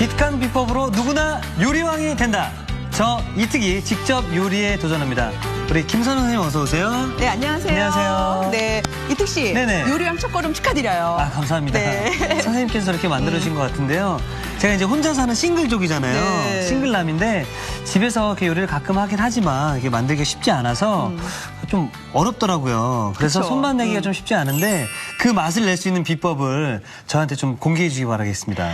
빛간 비법으로 누구나 요리왕이 된다. 저 이특이 직접 요리에 도전합니다. 우리 김선우 선생님 어서 오세요. 네, 안녕하세요. 안녕하세요. 네, 이특 씨. 네네. 요리왕 첫걸음 축하드려요. 아, 감사합니다. 네. 선생님께서 이렇게 만들어주신 것 같은데요. 제가 이제 혼자 사는 싱글족이잖아요. 네. 싱글남인데 집에서 이렇게 요리를 가끔 하긴 하지만 이게 만들기가 쉽지 않아서 좀 어렵더라고요. 그래서 그쵸. 손맛 내기가 좀 쉽지 않은데 그 맛을 낼 수 있는 비법을 저한테 좀 공개해 주기 바라겠습니다.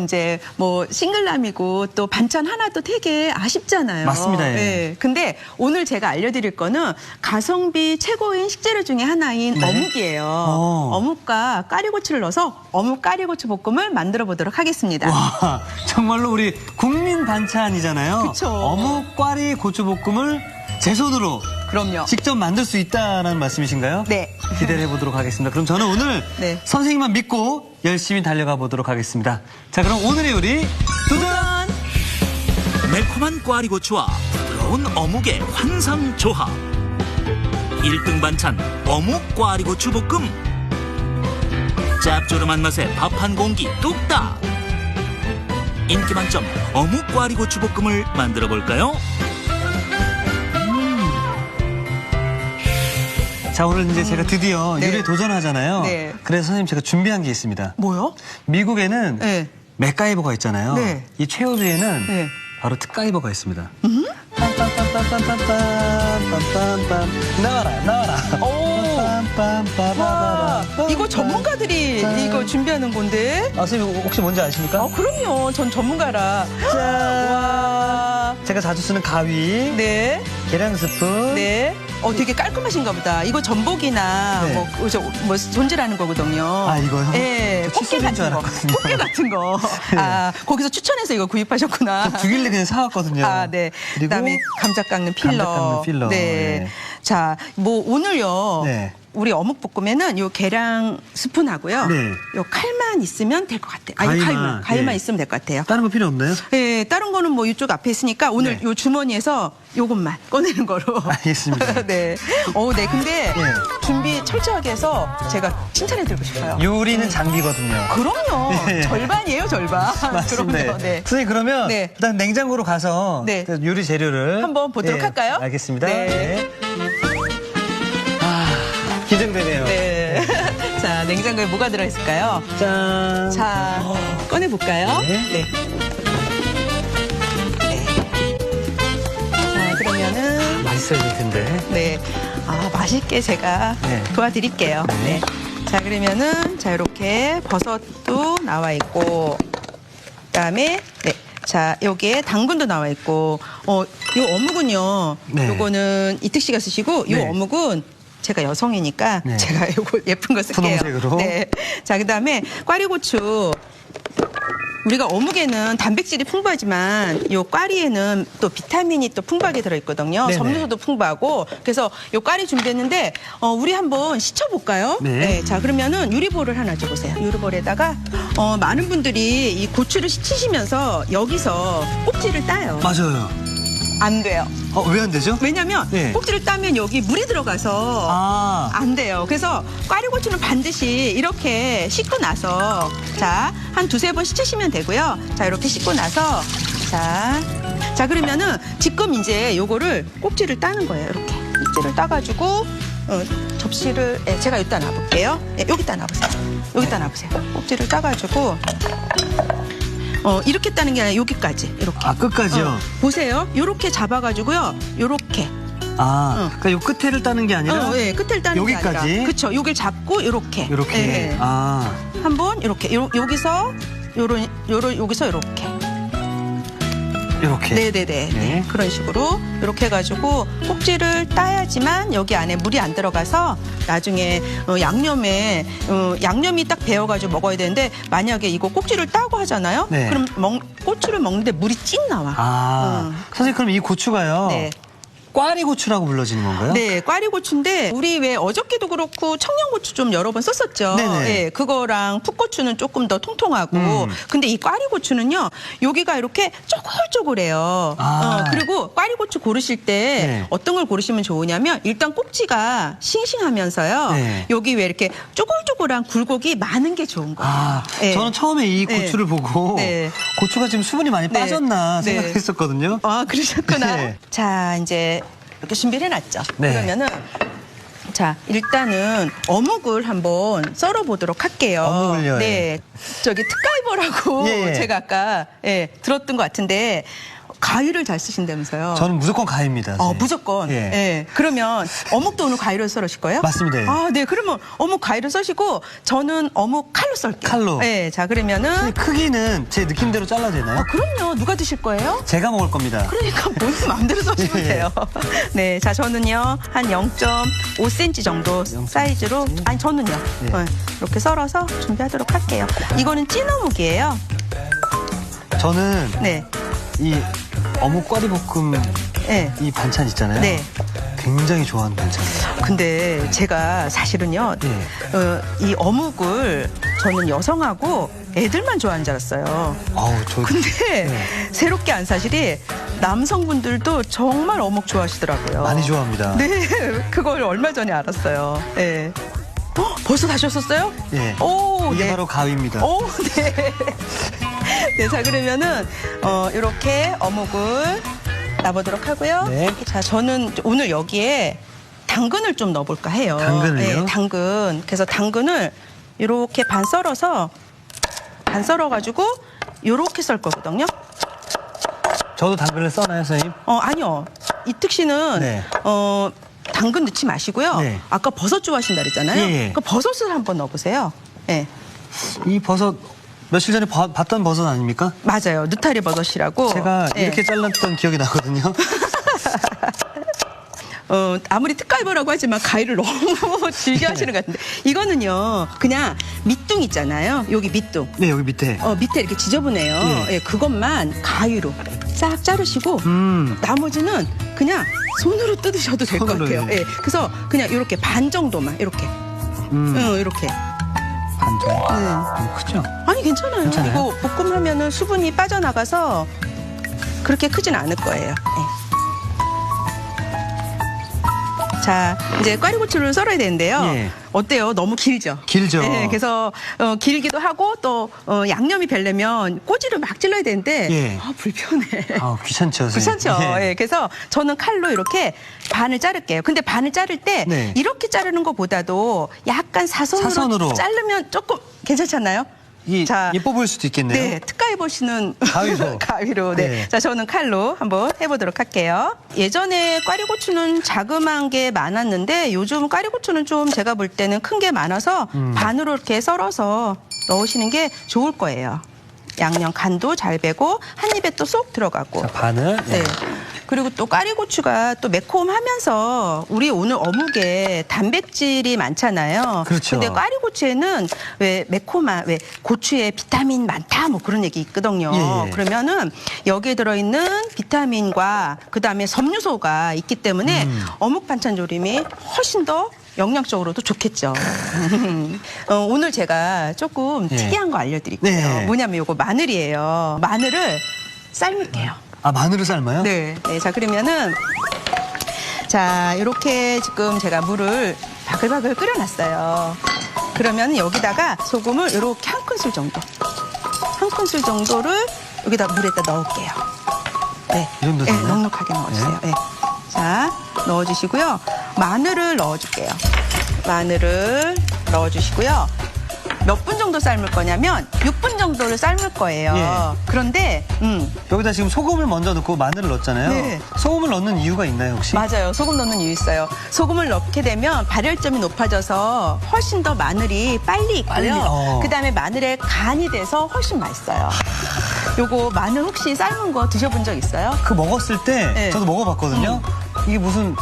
이제 뭐 싱글남이고 또 반찬 하나도 되게 아쉽잖아요. 맞습니다, 예. 네. 근데 오늘 제가 알려드릴 거는 가성비 최고인 식재료 중에 하나인 네. 어묵이에요. 어묵과 까리고추를 넣어서 어묵 까리고추 볶음을 만들어 보도록 하겠습니다. 와, 정말로 우리 국민 반찬이잖아요. 그쵸. 어묵, 꽈리, 고추볶음을 제 손으로 그럼요. 직접 만들 수 있다는 말씀이신가요? 네. 기대를 해보도록 하겠습니다. 그럼 저는 오늘 네. 선생님만 믿고 열심히 달려가 보도록 하겠습니다. 자, 그럼 오늘의 요리 도전! 매콤한 꽈리고추와 부드러운 어묵의 환상조합. 1등 반찬 어묵 꽈리고추 볶음. 짭조름한 맛에 밥 한 공기 뚝딱. 인기 만점 어묵 꽈리고추 볶음을 만들어 볼까요? 자, 오늘 이제 제가 드디어 네. 요리에 도전하잖아요. 네. 그래서 선생님 제가 준비한 게 있습니다. 뭐요? 미국에는 네. 맥가이버가 있잖아요. 네. 이 최후위에는 네. 바로 특가이버가 있습니다. 빰빰빰빰빰빰빰빰빰빰 나와라 나와라. 오. 와, 빰빰빰빰빰빰. 이거 전문가들이 이거 준비하는 건데? 아, 선생님 혹시 뭔지 아십니까? 그럼요. 전 전문가라. 짠. 와. 제가 자주 쓰는 가위, 네. 계량 스푼. 네. 되게 깔끔하신가 보다. 이거 전복이나 네. 뭐 손질하는 거거든요. 아, 이거요? 네. 저 꽃게 칫솔인 줄 같은 거. 알았거든요. 꽃게 같은 거. 아, 거기서 추천해서 이거 구입하셨구나. 주길래 그냥 사왔거든요. 아, 네. 그리고 그다음에 감자 깎는 필러. 감자 깎는 필러. 네. 네. 자, 뭐 오늘요. 네. 우리 어묵 볶음에는 요 계량 스푼하고요. 네. 요 칼만 있으면 될 것 같아요. 아니, 가위만 네. 있으면 될 것 같아요. 다른 거 필요 없나요? 네, 다른 거는 뭐 이쪽 앞에 있으니까 오늘 네. 요 주머니에서 요것만 꺼내는 거로. 알겠습니다. 네. 네. 근데 네. 준비 철저하게 해서 제가 칭찬해드리고 싶어요. 요리는 장비거든요. 그럼요. 네. 절반이에요, 절반. 맞습니다. 그럼요. 네. 선생님 그러면 네. 일단 냉장고로 가서 네. 그 요리 재료를 한번 보도록 할까요? 알겠습니다. 네. 아, 기대되네요. 네. 자, 냉장고에 뭐가 들어있을까요? 짠. 자, 꺼내볼까요? 네. 네. 네. 자, 그러면은, 맛있어야 될 텐데. 네. 맛있게 제가 네. 도와드릴게요. 네. 네. 자, 그러면은, 자, 이렇게 버섯도 나와 있고, 그다음에, 네. 자, 여기에 당근도 나와 있고, 요 어묵은요, 네. 요거는 이특 씨가 쓰시고, 요 네. 어묵은 제가 여성이니까 네. 제가 요거 예쁜 거 쓸게요. 분홍색으로. 네. 자, 그다음에 꽈리고추. 우리가 어묵에는 단백질이 풍부하지만 요 꽈리에는 또 비타민이 또 풍부하게 들어있거든요. 네네. 섬유소도 풍부하고. 그래서 요 꽈리 준비했는데 우리 한번 씻어볼까요? 네. 자, 그러면은 유리볼을 하나 줘보세요. 유리볼에다가 많은 분들이 이 고추를 씻으시면서 여기서 꼭지를 따요. 맞아요. 안 돼요. 왜 안 되죠? 왜냐면 네. 꼭지를 따면 여기 물이 들어가서 아, 안 돼요. 그래서 꽈리고추는 반드시 이렇게 씻고 나서 자, 한 두세 번 씻으시면 되고요. 자, 이렇게 씻고 나서 자, 그러면은 지금 이제 요거를 꼭지를 따는 거예요. 이렇게 꼭지를 따가지고 접시를 제가 여기다 놔볼게요. 여기다 놔보세요. 여기다 놔보세요. 꼭지를 따가지고 이렇게 따는 게 아니라 여기까지 이렇게. 아, 끝까지요? 보세요. 요렇게 잡아가지고요. 요렇게. 그러니까 요 끝에를 따는 게 아니라 네, 끝을 따는 게 여기까지? 아니라. 그렇죠. 여길 잡고 요렇게. 이렇게. 네. 한번 이렇게. 여기서 여기서 이렇게. 이렇게. 네네네. 네. 네. 그런 식으로 이렇게 해가지고 꼭지를 따야지만 여기 안에 물이 안 들어가서 나중에 양념이 딱 배어가지고 먹어야 되는데 만약에 이거 꼭지를 따고 하잖아요. 네. 그럼 고추를 먹는데 물이 찐 나와. 선생님 그럼 이 고추가요. 네. 꽈리고추라고 불러지는 건가요? 네, 꽈리고추인데 우리 왜 어저께도 그렇고 청양고추 좀 여러 번 썼었죠. 네네. 네, 그거랑 풋고추는 조금 더 통통하고 근데 이 꽈리고추는요. 여기가 이렇게 쪼글쪼글해요. 아. 그리고 꽈리고추 고르실 때 네. 어떤 걸 고르시면 좋으냐면 일단 꼭지가 싱싱하면서요. 네. 여기 왜 이렇게 쪼글쪼글한 굴곡이 많은 게 좋은 거예요. 아, 네. 저는 처음에 이 네. 고추를 보고 네. 고추가 지금 수분이 많이 네. 빠졌나 네. 생각했었거든요. 아, 그러셨구나. 네. 자, 이제 이렇게 준비를 해놨죠. 네. 그러면은 자, 일단은 어묵을 한번 썰어 보도록 할게요. 어묵을요? 네. 저기 특가이버라고 예. 제가 아까 들었던 것 같은데 가위를 잘 쓰신다면서요. 저는 무조건 가위입니다. 선생님. 무조건. 예. 예. 그러면 어묵도 오늘 가위로 썰으실 거예요? 맞습니다. 예. 아, 네. 그러면 어묵 가위로 써시고 저는 어묵 칼로 썰게요. 칼로? 네. 자, 그러면은 선생님, 크기는 제 느낌대로 잘라도 되나요? 그럼요. 누가 드실 거예요? 제가 먹을 겁니다. 그러니까 본인 마음대로 써시면 예. 돼요. 네, 자 저는요 한 0.5cm 정도 사이즈로 아니 저는요 예. 이렇게 썰어서 준비하도록 할게요. 이거는 찐어묵이에요. 저는 네, 이 어묵 꽈리볶음 네. 이 반찬 있잖아요. 네. 굉장히 좋아하는 반찬이에요. 근데 제가 사실은요 이 어묵을 저는 여성하고 애들만 좋아하는 줄 알았어요. 저 근데 네. 새롭게 안 사실이 남성분들도 정말 어묵 좋아하시더라고요. 많이 좋아합니다. 네, 그걸 얼마 전에 알았어요. 네. 벌써 다셨었어요? 예. 오, 이게 네. 바로 가위입니다. 오, 네. 네, 자 그러면은 이렇게 어묵을 놔보도록 하고요. 네. 자, 저는 오늘 여기에 당근을 좀 넣어볼까 해요. 당근을요? 네, 당근. 그래서 당근을 이렇게 반 썰어가지고 이렇게 썰 거거든요. 저도 당근을 써나요, 선생님? 아니요. 이특 씨는 네. 당근 넣지 마시고요. 네. 아까 버섯 좋아하신다 그랬잖아요. 예. 그 버섯을 한번 넣어보세요. 네. 이 버섯 며칠 전에 봤던 버섯 아닙니까? 맞아요. 느타리 버섯이라고. 제가 네. 이렇게 잘랐던 기억이 나거든요. 아무리 특갈버라고 하지만 가위를 너무 즐겨 하시는 것 같은데. 이거는요, 그냥 밑둥 있잖아요. 여기 밑둥. 네, 여기 밑에. 밑에 이렇게 지저분해요. 예. 예, 그것만 가위로 싹 자르시고, 나머지는 그냥 손으로 뜯으셔도 될 것 손으로, 같아요. 예. 예, 그래서 그냥 이렇게 반 정도만, 이렇게. 이렇게. 반정. 네. 너무 크죠? 아니, 괜찮아요. 괜찮아요? 이거 볶음하면은 수분이 빠져나가서 그렇게 크진 않을 거예요. 예. 자, 이제 꽈리고추를 썰어야 되는데요. 예. 어때요? 너무 길죠? 길죠. 네, 그래서 길기도 하고 또 양념이 배려면 꼬지를 막 찔러야 되는데 예. 불편해. 귀찮죠, 선생님. 귀찮죠? 예. 예, 그래서 저는 칼로 이렇게 반을 자를게요. 근데 반을 자를 때 네. 이렇게 자르는 것보다도 약간 사선으로 자르면 조금 괜찮지 않나요? 예뻐 보일 수도 있겠네요. 네, 특가해 보시는 가위로. 가위로. 네. 네. 자, 저는 칼로 한번 해보도록 할게요. 예전에 꽈리고추는 자그마한 게 많았는데 요즘 꽈리고추는 좀 제가 볼 때는 큰 게 많아서 반으로 이렇게 썰어서 넣으시는 게 좋을 거예요. 양념 간도 잘 배고 한 입에 또 쏙 들어가고. 자, 반을. 네. 그리고 또 꽈리고추가 또 매콤하면서 우리 오늘 어묵에 단백질이 많잖아요. 그렇죠. 근데 꽈리고추에는 왜 매콤한 왜 고추에 비타민 많다 뭐 그런 얘기 있거든요. 예. 그러면은 여기에 들어있는 비타민과 그다음에 섬유소가 있기 때문에 어묵 반찬 조림이 훨씬 더 영양적으로도 좋겠죠. 오늘 제가 조금 예. 특이한 거 알려드릴게요. 네. 뭐냐면 요거 마늘이에요. 마늘을 삶을게요. 마늘을 삶아요? 네. 네. 자, 그러면은 자, 이렇게 지금 제가 물을 바글바글 끓여놨어요. 그러면 여기다가 소금을 이렇게 한 큰술 정도. 한 큰술 정도를 여기다 물에다 넣을게요. 네. 이 정도 네, 되나요? 넉넉하게 넣어주세요. 네. 자, 넣어주시고요. 마늘을 넣어줄게요. 마늘을 넣어주시고요. 몇 분 정도 삶을 거냐면 6분 정도를 삶을 거예요. 예. 그런데 여기다 지금 소금을 먼저 넣고 마늘을 넣었잖아요. 네. 소금을 넣는 이유가 있나요, 혹시? 맞아요. 소금 넣는 이유 있어요. 소금을 넣게 되면 발열점이 높아져서 훨씬 더 마늘이 빨리 익고요. 그다음에 마늘에 간이 돼서 훨씬 맛있어요. 요거 마늘 혹시 삶은 거 드셔본 적 있어요? 먹었을 때 네. 저도 먹어봤거든요. 이게 무슨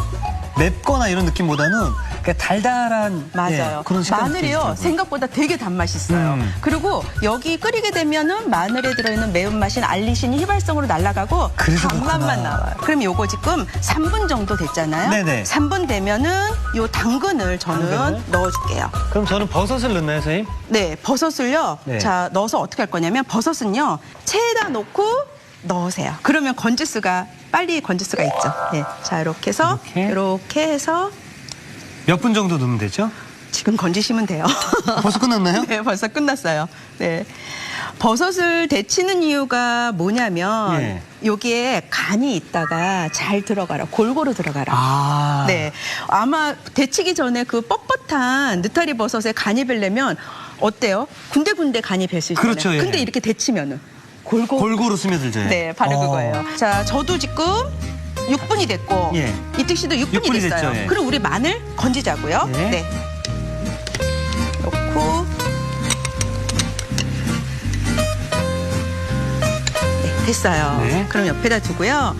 맵거나 이런 느낌보다는 그러니까 달달한 맞아요. 예, 그런 식감이 마늘이요 있더라고요. 생각보다 되게 단맛이 있어요. 그리고 여기 끓이게 되면은 마늘에 들어있는 매운맛인 알리신이 휘발성으로 날아가고 그래서 단맛만 그렇구나. 나와요. 그럼 요거 지금 3분 정도 됐잖아요. 네네. 3분 되면은 요 당근을 저는 당근을? 넣어줄게요. 그럼 저는 버섯을 넣나요, 선생님? 네, 버섯을요. 네. 자, 넣어서 어떻게 할 거냐면 버섯은요. 체에다 놓고 넣으세요. 그러면 건질 수가 빨리 건질 수가 있죠. 네. 자, 이렇게 해서 이렇게 해서 몇 분 정도 넣으면 되죠? 지금 건지시면 돼요. 벌써 끝났나요? 네, 벌써 끝났어요. 네. 버섯을 데치는 이유가 뭐냐면 예. 여기에 간이 있다가 잘 들어가라. 골고루 들어가라. 아. 네. 아마 데치기 전에 그 뻣뻣한 느타리 버섯에 간이 배려면 어때요? 군데군데 간이 벨 수 있잖아요. 그렇죠, 예. 근데 이렇게 데치면은 골고루. 골고루 스며들죠. 예. 네, 바로 어. 그거예요. 자, 저도 지금 6분이 됐고 예. 이특 씨도 6분이 6분이 됐어요. 됐죠, 예. 그럼 우리 마늘 건지자고요. 예. 네. 넣고 네, 됐어요. 네. 그럼 옆에다 두고요.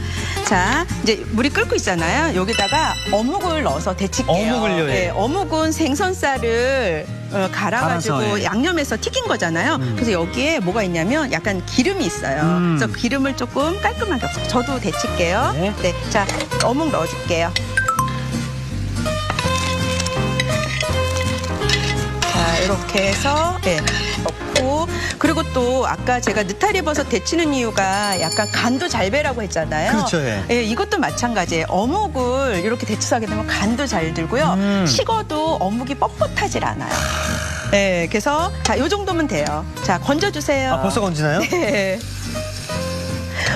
자, 이제 물이 끓고 있잖아요. 여기다가 어묵을 넣어서 데칠게요. 어묵을요, 예. 네, 어묵은 생선살을 갈아가지고 갈아서, 예. 양념해서 튀긴 거잖아요. 그래서 여기에 뭐가 있냐면 약간 기름이 있어요. 그래서 기름을 조금 깔끔하게 없어요. 저도 데칠게요. 네. 네, 자, 어묵 넣어줄게요. 자, 이렇게 해서 네, 넣고 그리고 또 아까 제가 느타리 버섯 데치는 이유가 약간 간도 잘 배라고 했잖아요. 그렇죠, 예. 이것도 마찬가지예요. 어묵을 이렇게 데쳐서 하게 되면 간도 잘 들고요. 식어도 어묵이 뻣뻣하질 않아요. 네, 그래서 자, 요 정도면 돼요. 자, 건져주세요. 아, 벌써 건지나요? 네.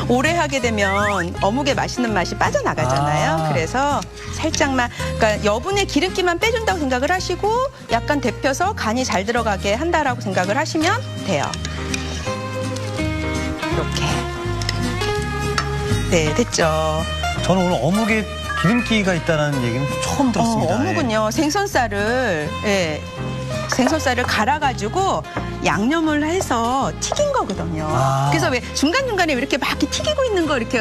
오래 하게 되면 어묵의 맛있는 맛이 빠져나가잖아요. 아. 그래서 살짝만, 그러니까 여분의 기름기만 빼준다고 생각을 하시고 약간 데펴서 간이 잘 들어가게 한다라고 생각을 하시면 돼요. 이렇게. 네, 됐죠. 저는 오늘 어묵에 기름기가 있다는 얘기는 처음 들었습니다. 어묵은요, 생선살을, 예, 생선살을 갈아가지고 양념을 해서 튀긴 거거든요. 아. 그래서 왜 중간중간에 이렇게 막 이렇게 튀기고 있는 거 이렇게,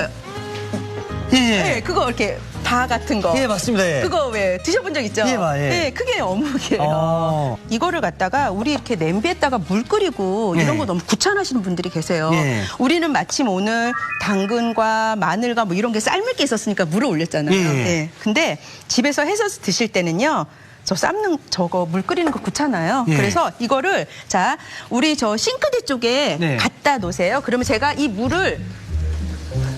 예, 예. 네, 그거 이렇게 바 같은 거. 예, 맞습니다. 예. 그거 왜 드셔본 적 있죠? 예, 예. 네, 그게 어묵이에요. 어. 이거를 갖다가 우리 이렇게 냄비에다가 물 끓이고 이런 예. 거 너무 귀찮아하시는 분들이 계세요. 예. 우리는 마침 오늘 당근과 마늘과 뭐 이런 게 삶을 게 있었으니까 물을 올렸잖아요. 예. 네. 근데 집에서 해서 드실 때는요. 저 삶는 저거 물 끓이는 거 귀찮아요. 예. 그래서 이거를 자 우리 저 싱크대 쪽에 네. 갖다 놓으세요. 그러면 제가 이 물을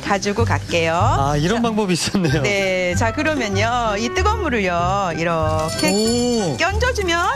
가지고 갈게요. 아, 이런 방법이 있었네요. 네, 자 그러면요 이 뜨거운 물을요 이렇게 오. 끼얹어주면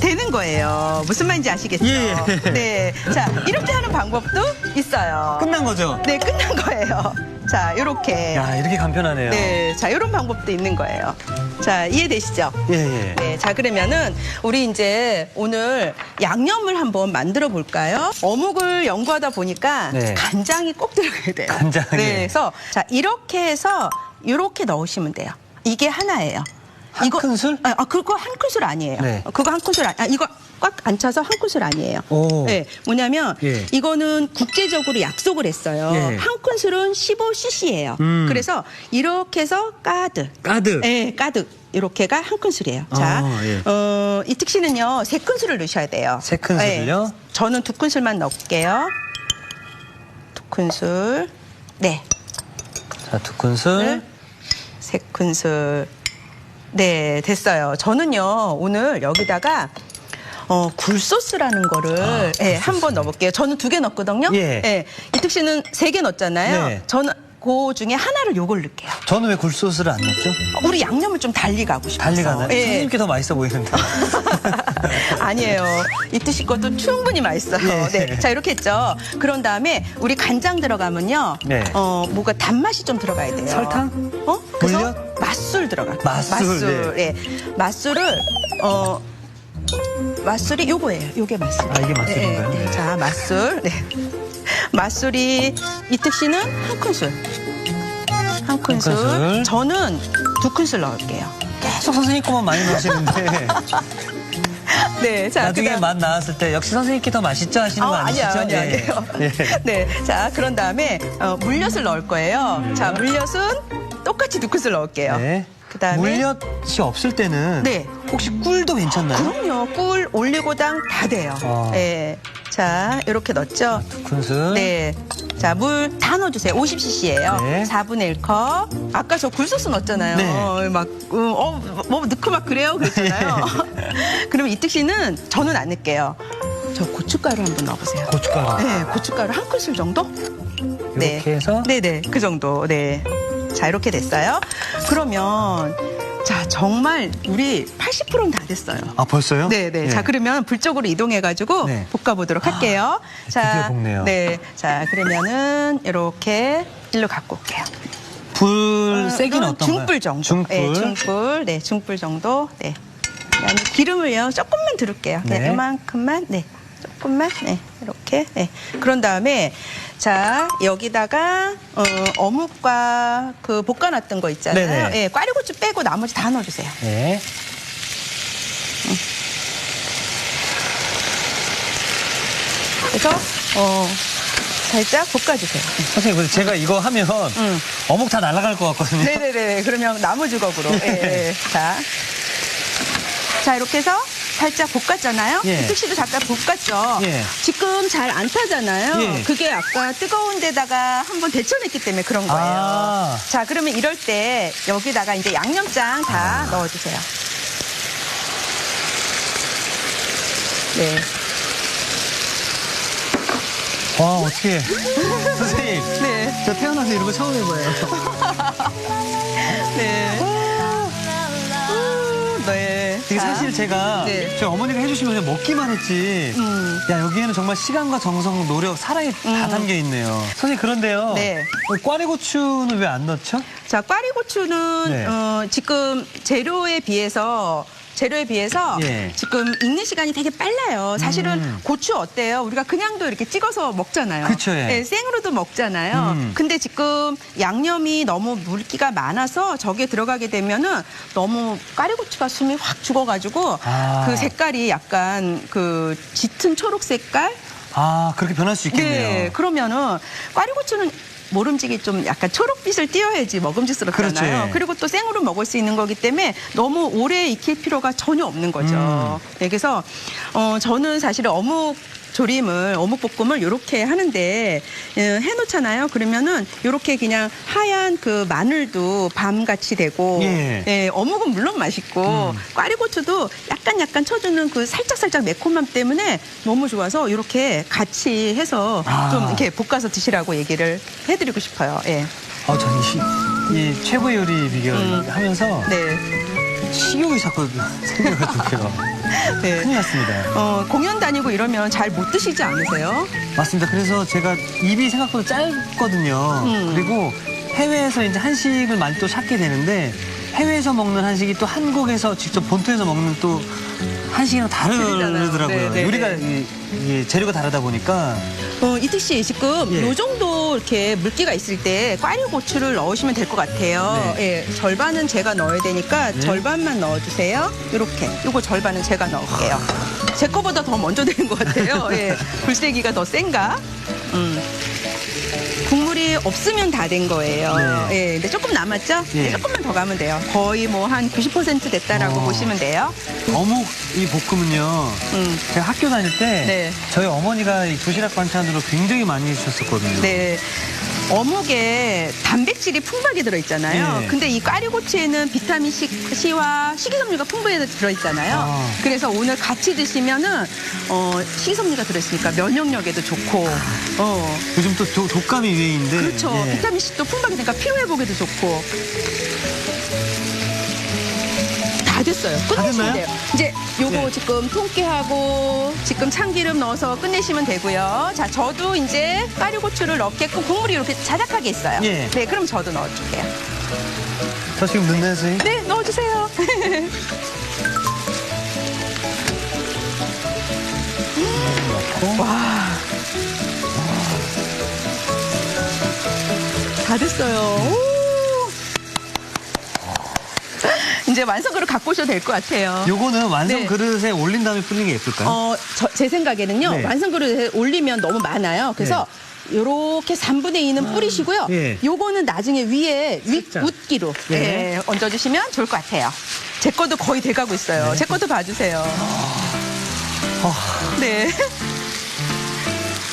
되는 거예요. 무슨 말인지 아시겠죠? 예. 네, 자 이렇게 하는 방법도 있어요. 끝난 거죠? 네, 끝난 거예요. 자, 이렇게. 야, 이렇게 간편하네요. 네, 자 이런 방법도 있는 거예요. 자 이해되시죠? 예, 예. 네, 자 그러면은 우리 이제 오늘 양념을 한번 만들어 볼까요? 어묵을 연구하다 보니까 네. 간장이 꼭 들어가야 돼요. 간장이. 네, 그래서 자 이렇게 해서 이렇게 넣으시면 돼요. 이게 하나예요. 한 큰술? 그거 한 큰술 아니에요. 네. 그거 한 큰술 이거 꽉 안 차서 한 큰술 아니에요. 오. 네, 뭐냐면 예. 이거는 국제적으로 약속을 했어요. 예. 한 큰술은 15cc예요. 그래서 이렇게 해서 가득. 가득. 네, 가득. 이렇게가 한 큰술이에요. 자, 예. 이특 씨는요, 3큰술을 넣으셔야 돼요. 세 큰술을요? 네, 저는 2큰술만 넣을게요. 2큰술. 네. 자, 2큰술. 3큰술. 네, 됐어요. 저는요, 오늘 여기다가 굴소스라는 거를 예, 한번 넣어볼게요. 저는 2개 넣었거든요. 예. 이특 씨는 3개 넣었잖아요. 네. 저는 그 중에 하나를 요걸 넣을게요. 저는 왜 굴소스를 안 넣죠? 우리 양념을 좀 달리 가고 싶어서. 달리 가나요? 예. 선생님께 더 맛있어 보이는데. 아니에요. 이특 씨 것도 충분히 맛있어요. 예. 네. 자, 이렇게 했죠. 그런 다음에 우리 간장 들어가면요. 네. 뭐가 단맛이 좀 들어가야 돼요. 설탕? 그래서 물엿? 맛술 들어가요. 맛술, 예. 맛술을 맛술이 요거예요. 요게 맛술. 아, 이게 맛술인가요? 네. 네. 자, 맛술. 네. 맛술이 이특 씨는 한 큰술. 한 큰술. 큰술. 저는 2큰술 넣을게요. 계속 선생님 거만 많이 넣으시는데. 네. 자, 나중에 그다음- 맛 나왔을 때 역시 선생님께 더 맛있죠 하시는 거 아니시죠? 아니에요. 예. 예. 네. 자, 그런 다음에 물엿을 넣을 거예요. 자, 물엿은 똑같이 2큰술 넣을게요. 네. 그다음에 물엿이 없을 때는 네. 혹시 꿀도 괜찮나요? 그럼요. 꿀, 올리고당 다 돼요. 네. 자, 이렇게 넣었죠? 2큰술. 네. 자, 물 다 넣어주세요. 50cc예요. 네. 4분의 1컵. 아까 저 굴소스 넣었잖아요. 네. 막, 뭐 넣고 막 그래요? 그랬잖아요. 그러면 이특 씨는 저는 안 넣을게요. 저 고춧가루 한번 넣어보세요. 고춧가루. 네, 고춧가루 한 큰술 정도? 이렇게 해서 네네, 그 정도. 네. 자, 이렇게 됐어요. 그러면, 자, 정말 우리 80%는 다 됐어요. 아, 벌써요? 네네. 네. 자, 그러면 불 쪽으로 이동해가지고 네. 볶아보도록 할게요. 드디어 볶네요. 네. 자, 그러면은 이렇게 일로 갖고 올게요. 불 세기는 이거는 어떤가요? 중불 정도. 중불. 네, 중불. 네, 중불 정도. 네. 그다음에 기름을요, 조금만 두를게요. 그냥 네. 이만큼만. 네. 조금만. 네. 이렇게. 네. 그런 다음에 자, 여기다가 어묵과 그 볶아놨던 거 있잖아요. 네네. 네, 꽈리고추 빼고 나머지 다 넣어주세요. 네. 그래서 살짝 볶아주세요. 선생님, 근데 제가 이거 하면 어묵 다 날아갈 것 같거든요. 네네네. 그러면 나무 주걱으로. 예, 예. 자, 이렇게 해서 살짝 볶았잖아요. 예. 이특 씨도 잠깐 볶았죠. 예. 지금 잘 안 타잖아요. 예. 그게 아까 뜨거운 데다가 한번 데쳐냈기 때문에 그런 거예요. 아. 자, 그러면 이럴 때 여기다가 이제 양념장 다 넣어주세요. 네. 와, 어떻게. 선생님. 네. 저 태어나서 이런 거 처음 해봐요. 네. 네. 이게 자. 사실 제가 네. 저희 어머니가 해주시면서 먹기만 했지. 야, 여기에는 정말 시간과 정성, 노력, 사랑이 다 담겨 있네요. 선생님, 그런데요. 네. 꽈리고추는 왜 안 넣죠? 자, 꽈리고추는 네. 지금 재료에 비해서 예. 지금 익는 시간이 되게 빨라요. 사실은 고추 어때요? 우리가 그냥도 이렇게 찍어서 먹잖아요. 그쵸, 예. 네, 생으로도 먹잖아요. 근데 지금 양념이 너무 물기가 많아서 저게 들어가게 되면은 너무 꽈리고추가 숨이 확 죽어가지고 아. 그 색깔이 약간 그 짙은 초록 색깔? 아, 그렇게 변할 수 있겠네요. 네, 그러면은 꽈리고추는 모름지기 좀 약간 초록빛을 띄어야지 먹음직스럽잖아요. 그렇죠. 그리고 또 생으로 먹을 수 있는 거기 때문에 너무 오래 익힐 필요가 전혀 없는 거죠. 네, 그래서 저는 사실 어묵볶음을 이렇게 하는데 해놓잖아요. 그러면은 이렇게 그냥 하얀 그 마늘도 밤같이 되고, 예. 네, 어묵은 물론 맛있고 꽈리고추도 약간 쳐주는 그 살짝 매콤함 때문에 너무 좋아서 이렇게 같이 해서 좀 이렇게 볶아서 드시라고 얘기를 해드리고 싶어요. 예. 저는 이 최고의 요리 비결 하면서 네. 식욕이 자꾸 생겨가지고요. 네. 큰일 났습니다. 공연 다니고 이러면 잘 못 드시지 않으세요? 맞습니다. 그래서 제가 입이 생각보다 짧거든요. 그리고 해외에서 이제 한식을 많이 또 찾게 되는데 해외에서 먹는 한식이 또 한국에서 직접 본토에서 먹는 또 한식이랑 다르더라고요. 네, 네, 요리가 네. 이 재료가 다르다 보니까 이특 씨 지금 예. 요 정도 이렇게 물기가 있을 때 꽈리고추를 넣으시면 될 것 같아요. 네. 예, 절반은 제가 넣어야 되니까 네. 절반만 넣어주세요. 이렇게. 요거 절반은 제가 넣을게요. 제 거보다 더 먼저 되는 것 같아요. 예, 불세기가 더 센가? 국물이 없으면 다 된 거예요. 네. 예, 근데 조금 남았죠? 예. 네, 조금만 더 가면 돼요. 거의 뭐 한 90% 됐다라고 보시면 돼요. 어묵 이 볶음은요. 제가 학교 다닐 때 네. 저희 어머니가 이 도시락 반찬으로 굉장히 많이 해주셨었거든요. 네. 어묵에 단백질이 풍부하게 들어있잖아요. 네. 근데 이 꽈리고추에는 비타민 C와 식이섬유가 풍부하게 들어있잖아요. 아. 그래서 오늘 같이 드시면은 식이섬유가 들어있으니까 면역력에도 좋고, 요즘 또 독감이 유행인데. 그렇죠. 예. 비타민 C도 풍부하게 되니까 피로 회복에도 좋고. 다 됐어요. 끝내시면 됐나요? 돼요. 이제 요거 네. 지금 통깨하고 지금 참기름 넣어서 끝내시면 되고요. 자, 저도 이제 꽈리고추를 넣겠고 국물이 이렇게 자작하게 있어요. 예. 네, 그럼 저도 넣어줄게요. 저 지금 넣나요, 선생님? 네, 넣어주세요. 넣고. 와. 다 됐어요. 오. 이제 완성 그릇 갖고 오셔도 될 것 같아요. 요거는 완성 네. 그릇에 올린 다음에 뿌리는 게 예쁠까요? 제 생각에는요, 네. 완성 그릇에 올리면 너무 많아요. 그래서 요렇게 3분의 2는 뿌리시고요. 예. 요거는 나중에 위에 살짝. 윗기로 예. 예, 얹어주시면 좋을 것 같아요. 제 것도 거의 돼가고 있어요. 제 것도 봐주세요. 네.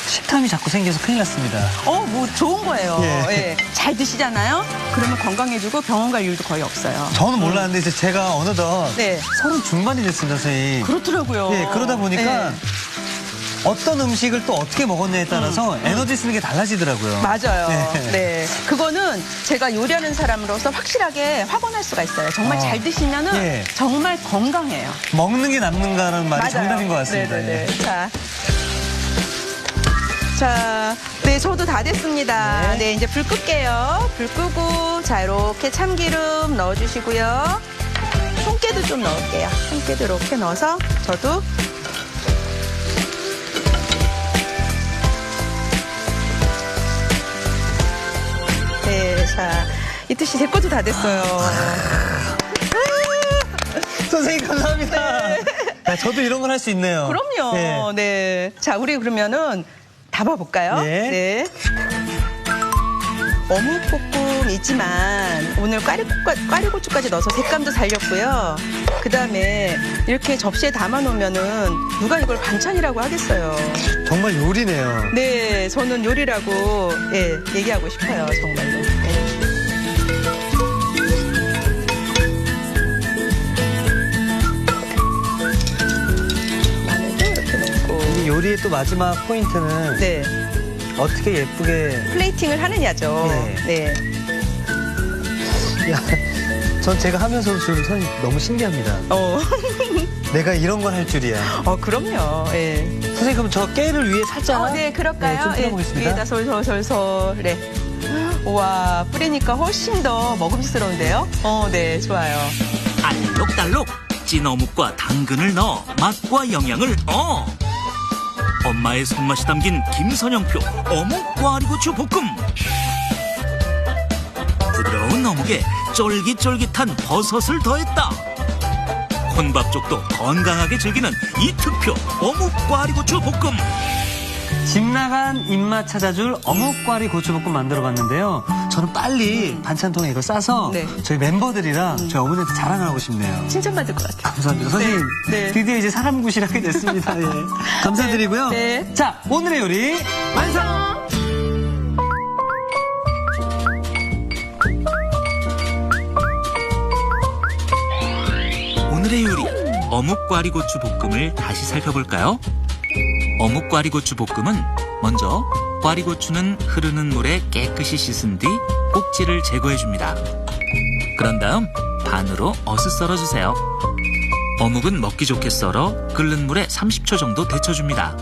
식탐이 자꾸 생겨서 큰일 났습니다. 뭐 좋은 거예요. 예. 예. 잘 드시잖아요. 그러면 건강해지고 병원 갈 일도 거의 없어요. 저는 몰랐는데 이제 제가 어느덧 네. 30 중반이 됐습니다, 선생님. 그렇더라고요. 예, 그러다 보니까 예. 어떤 음식을 또 어떻게 먹었냐에 따라서 에너지 쓰는 게 달라지더라고요. 맞아요. 네. 네. 그거는 제가 요리하는 사람으로서 확실하게 확언할 수가 있어요. 정말 잘 드시면은 예. 정말 건강해요. 먹는 게 남는가라는 말이 맞아요. 정답인 것 같습니다. 네네네. 예. 자, 네, 저도 다 됐습니다. 네. 네, 이제 불 끌게요. 불 끄고, 자, 이렇게 참기름 넣어주시고요. 통깨도 좀 넣을게요. 통깨도 이렇게 넣어서 저도 네, 자, 이투 씨 제 것도 다 됐어요. 선생님 감사합니다. 야, 저도 이런 걸 할 수 있네요. 그럼요. 예. 네. 자, 우리 그러면은 담아볼까요? 예. 네. 어묵볶음이지만 오늘 꽈리고추까지 넣어서 색감도 살렸고요. 그 다음에 이렇게 접시에 담아놓으면은 누가 이걸 반찬이라고 하겠어요. 정말 요리네요. 네, 저는 요리라고 예, 얘기하고 싶어요, 정말로. 네. 마늘도 이렇게 넣고. 이 요리의 또 마지막 포인트는 네. 어떻게 예쁘게. 플레이팅을 하느냐죠. 네. 네. 야, 전 제가 하면서도 지금 선생님 너무 신기합니다. 내가 이런 걸 할 줄이야. 그럼요. 예. 선생님 그럼 저 깨를 위에 살짝. 네, 그럴까요? 네, 좀 뿌려보겠습니다. 위에다 솔솔솔솔. 네. 우와, 뿌리니까 훨씬 더 먹음직스러운데요? 네, 좋아요. 알록달록 찐 어묵과 당근을 넣어 맛과 영양을 엄마의 손맛이 담긴 김선영표 어묵 꽈리고추 볶음. 부드러운 어묵에 쫄깃쫄깃한 버섯을 더했다. 혼밥족도 건강하게 즐기는 이특표 어묵 꽈리고추 볶음. 집 나간 입맛 찾아줄 어묵과리 고추볶음 만들어봤는데요. 저는 빨리 반찬통에 이거 싸서 네. 저희 멤버들이랑 저희 어머니한테 자랑을 하고 싶네요. 칭찬받을 것 같아요. 감사합니다. 선생님, 네. 드디어 이제 사람 구실하게 됐습니다. 예. 감사드리고요. 네. 자, 오늘의 요리 완성! 오늘의 요리 어묵 꽈리고추 볶음을 다시 살펴볼까요? 어묵 꽈리고추 볶음은 먼저 꽈리고추는 흐르는 물에 깨끗이 씻은 뒤 꼭지를 제거해줍니다. 그런 다음 반으로 어슷 썰어주세요. 어묵은 먹기 좋게 썰어 끓는 물에 30초 정도 데쳐줍니다.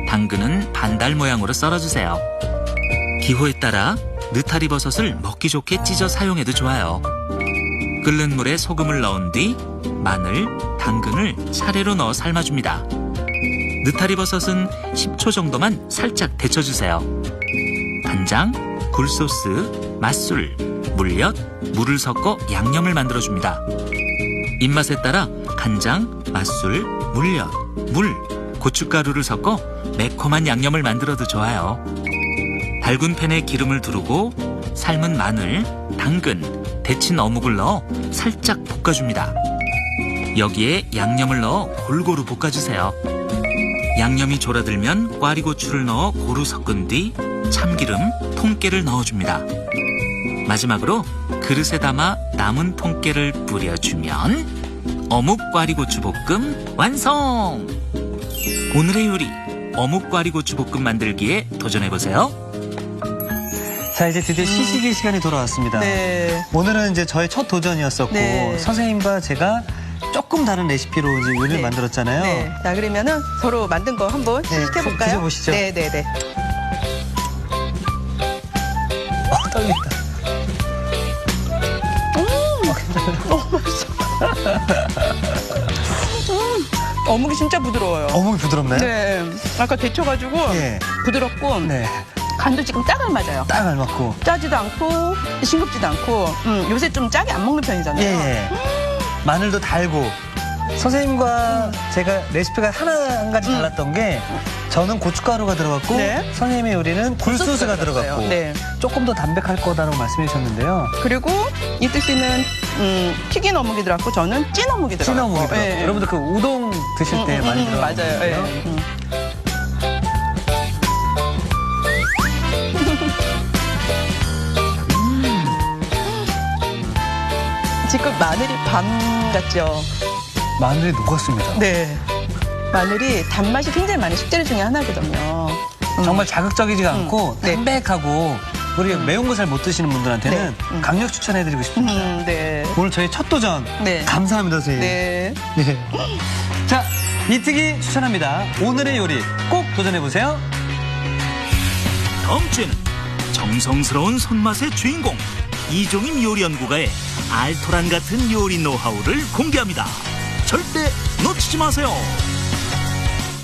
당근은 반달 모양으로 썰어주세요. 기호에 따라 느타리 버섯을 먹기 좋게 찢어 사용해도 좋아요. 끓는 물에 소금을 넣은 뒤 마늘, 당근을 차례로 넣어 삶아줍니다. 느타리 버섯은 10초 정도만 살짝 데쳐주세요. 간장, 굴소스, 맛술, 물엿, 물을 섞어 양념을 만들어줍니다. 입맛에 따라 간장, 맛술, 물엿, 물, 고춧가루를 섞어 매콤한 양념을 만들어도 좋아요. 달군 팬에 기름을 두르고 삶은 마늘, 당근, 데친 어묵을 넣어 살짝 볶아줍니다. 여기에 양념을 넣어 골고루 볶아주세요. 양념이 졸아들면 꽈리고추를 넣어 고루 섞은 뒤 참기름, 통깨를 넣어줍니다. 마지막으로 그릇에 담아 남은 통깨를 뿌려주면 어묵 꽈리고추 볶음 완성! 오늘의 요리 어묵 꽈리고추 볶음 만들기에 도전해보세요. 자, 이제 드디어 시식의 시간이 돌아왔습니다. 네. 오늘은 이제 저의 첫 도전이었었고 네. 선생님과 제가 조금 다른 레시피로 이제 요리를 네. 만들었잖아요. 네. 자, 그러면은 서로 만든 거 한번 시식해볼까요? 드셔보시죠. 네네네. 떨린다. 어묵이 진짜 부드러워요. 어묵이 부드럽나요? 네. 아까 데쳐가지고 예. 부드럽고 네. 간도 지금 딱 알맞아요. 딱 알맞고. 짜지도 않고 싱겁지도 않고 요새 좀 짜게 안 먹는 편이잖아요. 예, 예. 마늘도 달고. 선생님과 제가 레시피가 한 가지 달랐던 게 저는 고춧가루가 들어갔고 네. 선생님의 요리는 굴소스가 들어갔고 네. 조금 더 담백할 거다라고 말씀해 주셨는데요. 그리고 이뜰 씨는 튀긴 어묵이 들어갔고 저는 찐 어묵이 들어갔고. 찐 어묵이 들어갔고 예, 예. 여러분들 그 우동 드실 때 많이 들어가요. 맞아요. 예. 지금 마늘이 밤 같죠? 마늘이 녹았습니다. 네. 마늘이 단맛이 굉장히 많은 식재료 중에 하나거든요. 정말 자극적이지가 않고 네. 담백하고 우리 매운 거 잘 못 드시는 분들한테는 네. 강력 추천해드리고 싶습니다. 네. 오늘 저희 첫 도전 네. 감사합니다, 선생님. 네. 네. 자, 이특이 추천합니다. 오늘의 요리 꼭 도전해보세요. 다음 주에는 정성스러운 손맛의 주인공 이종임 요리연구가의 알토란 같은 요리 노하우를 공개합니다. 절대 놓치지 마세요.